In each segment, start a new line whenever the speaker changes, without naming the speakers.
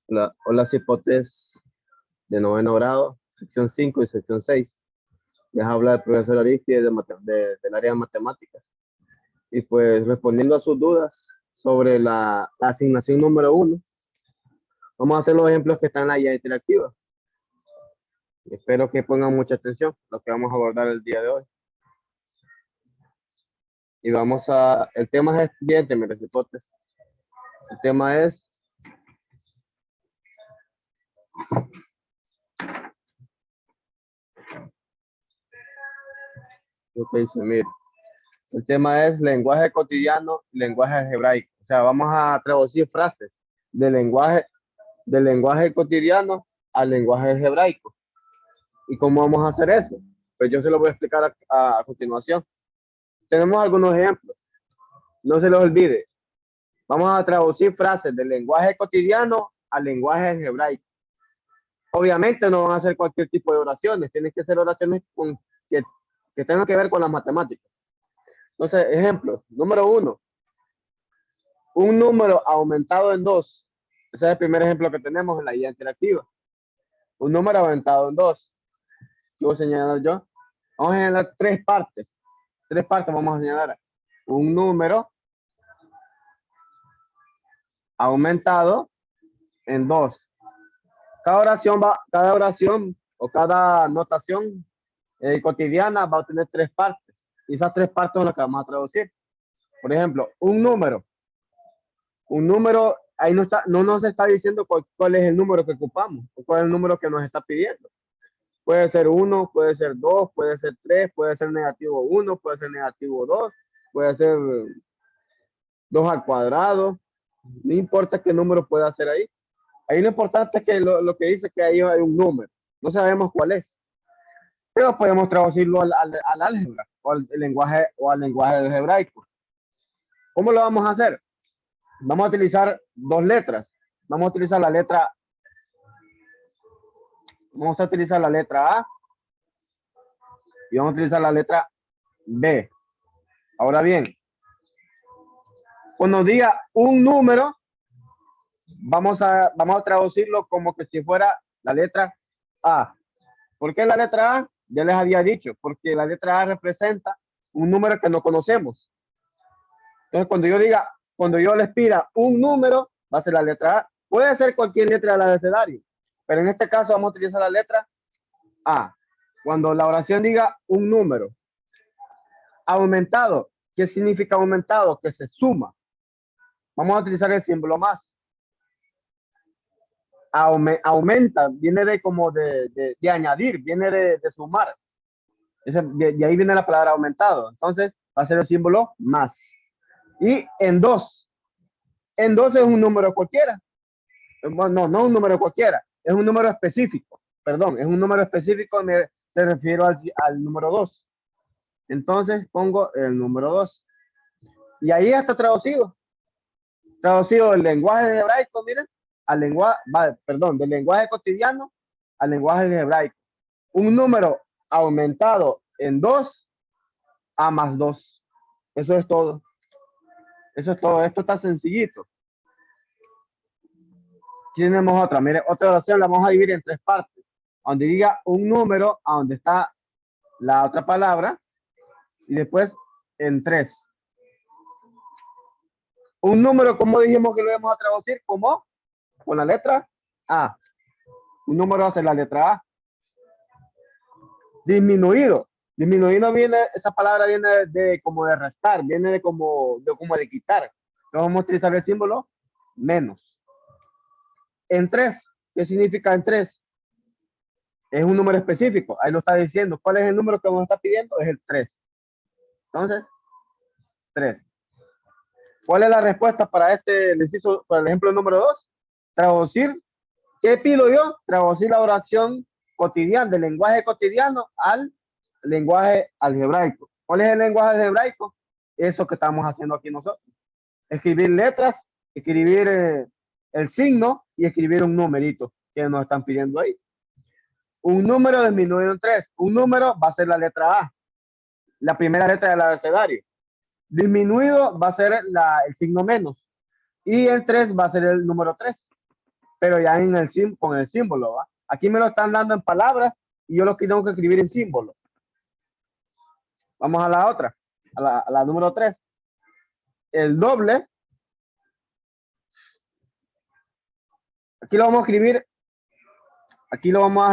Las hipótesis de noveno grado, sección 5 y sección 6. Les habla el profesor Aristides del área de matemáticas. Y pues respondiendo a sus dudas sobre la asignación número 1, vamos a hacer los ejemplos que están en la guía interactiva. Espero que pongan mucha atención lo que vamos a abordar el día de hoy. Y el tema es el siguiente, mis hipótesis. El tema es lo que dice, mire. El tema es lenguaje cotidiano y lenguaje algebraico. O sea, vamos a traducir frases del lenguaje cotidiano al lenguaje algebraico. ¿Y cómo vamos a hacer eso? Pues yo se lo voy a explicar a continuación. Tenemos algunos ejemplos. No se los olvide. Vamos a traducir frases del lenguaje cotidiano al lenguaje algebraico. Obviamente no van a ser cualquier tipo de oraciones. Tienen que ser oraciones que tengan que ver con las matemáticas. Entonces, ejemplo, número 1. Un número aumentado en 2. Ese es el primer ejemplo que tenemos en la guía interactiva. Un número aumentado en 2. ¿Qué voy a señalar yo? Vamos a señalar 3 partes. 3 partes vamos a señalar. Un número aumentado en 2. Cada oración o cada notación cotidiana va a tener 3 partes. Y esas 3 partes son las que vamos a traducir. Por ejemplo, un número, ahí no nos está diciendo cuál es el número que ocupamos, o cuál es el número que nos está pidiendo. Puede ser 1, puede ser 2, puede ser 3, puede ser negativo 1, puede ser negativo 2, puede ser 2 al cuadrado. No importa qué número pueda ser ahí. Ahí lo importante es que lo que dice que ahí hay un número. No sabemos cuál es. Pero podemos traducirlo al álgebra o al lenguaje algebraico. ¿Cómo lo vamos a hacer? Vamos a utilizar 2 letras. Vamos a utilizar la letra A y vamos a utilizar la letra B. Ahora bien, cuando diga un número, vamos a traducirlo como que si fuera la letra A. ¿Por qué la letra A? Ya les había dicho, porque la letra A representa un número que no conocemos. Entonces, cuando yo les pida un número, va a ser la letra A. Puede ser cualquier letra del abecedario, pero en este caso vamos a utilizar la letra A. Cuando la oración diga un número aumentado, ¿qué significa aumentado? Que se suma. Vamos a utilizar el símbolo más. Aumenta, viene de añadir, viene de sumar. De ahí viene la palabra aumentado. Entonces va a ser el símbolo más. Y en 2. En 2 es un número cualquiera. No un número cualquiera. Es un número específico. Perdón, es un número específico. Se refiero al número 2. Entonces pongo el número 2. Y ahí está traducido. Traducido del lenguaje hebraico, miren, del lenguaje cotidiano al lenguaje hebraico. Un número aumentado en 2, A más 2. Eso es todo. Eso es todo. Esto está sencillito. Tenemos otra. Mire, otra oración la vamos a dividir en 3 partes. Donde diga un número, a donde está la otra palabra, y después en 3. Un número, como dijimos que lo vamos a traducir, como con la letra A. Un número hace la letra A. Disminuido. Disminuido esa palabra viene de como de restar, viene de como de quitar. Entonces vamos a utilizar el símbolo menos. En 3, ¿qué significa en 3? Es un número específico, ahí lo está diciendo. ¿Cuál es el número que nos está pidiendo? Es el 3. Entonces, 3. ¿Cuál es la respuesta para para el ejemplo número 2? Traducir. ¿Qué pido yo? Traducir la oración cotidiana, del lenguaje cotidiano al lenguaje algebraico. ¿Cuál es el lenguaje algebraico? Eso que estamos haciendo aquí nosotros. Escribir letras, escribir el signo y escribir un numerito que nos están pidiendo ahí. Un número disminuido en 3. Un número va a ser la letra A, la primera letra del abecedario. Disminuido va a ser el signo menos. Y el 3 va a ser el número 3, pero ya en con el símbolo, ¿va? Aquí me lo están dando en palabras y yo lo que tengo que escribir en símbolo. Vamos a la otra, a la número 3. El doble, aquí lo vamos a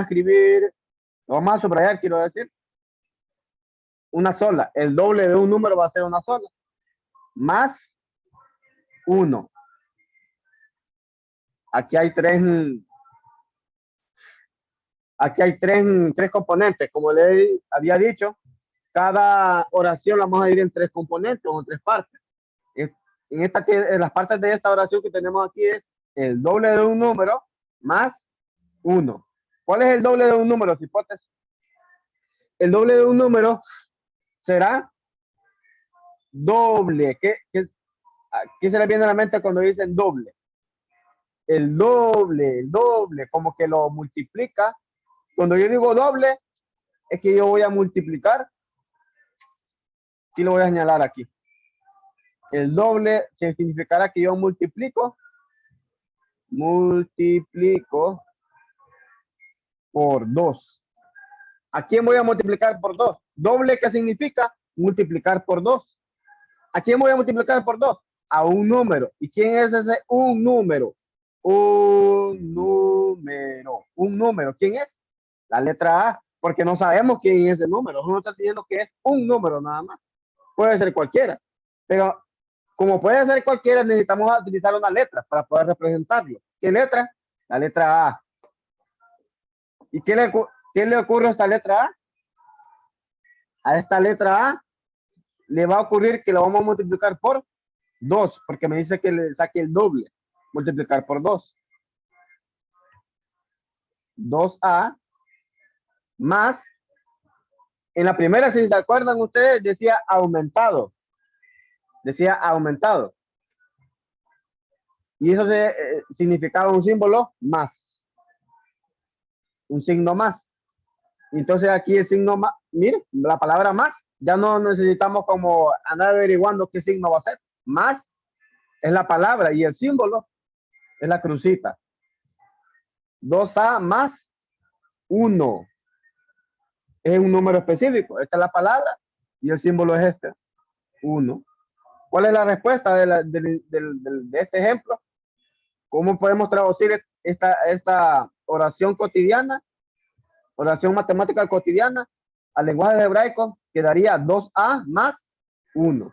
escribir, lo vamos a subrayar, quiero decir, una sola. El doble de un número va a ser una sola, más 1. Aquí hay tres componentes. Como le había dicho, cada oración la vamos a dividir en 3 componentes o en 3 partes. En las partes de esta oración que tenemos aquí es el doble de un número más 1. ¿Cuál es el doble de un número, Cipotes? El doble de un número será doble. ¿Qué se le viene a la mente cuando dicen doble? El doble, como que lo multiplica. Cuando yo digo doble, es que yo voy a multiplicar. Y lo voy a señalar aquí. El doble significará que yo multiplico por 2. ¿A quién voy a multiplicar por 2? Doble, ¿qué significa? Multiplicar por 2. ¿A quién voy a multiplicar por 2? A un número. ¿Y quién es ese un número? Un número. ¿Quién es? La letra A, porque no sabemos quién es ese número. Uno está diciendo que es un número nada más. Puede ser cualquiera. Pero como puede ser cualquiera, necesitamos utilizar una letra para poder representarlo. ¿Qué letra? La letra A. ¿Y qué le ocurre a esta letra A? A esta letra A le va a ocurrir que lo vamos a multiplicar por 2, porque me dice que le saque el doble. Multiplicar por 2. 2A más, en la primera, si se acuerdan ustedes, decía aumentado. Y eso significaba un símbolo más. Un signo más. Entonces aquí el signo más, mire, la palabra más, ya no necesitamos como andar averiguando qué signo va a ser. Más es la palabra y el símbolo es la crucita. 2A más 1. Es un número específico. Esta es la palabra y el símbolo es este, 1. ¿Cuál es la respuesta de este ejemplo? ¿Cómo podemos traducir esta oración cotidiana, oración matemática cotidiana, al lenguaje hebraico? Quedaría 2A más 1.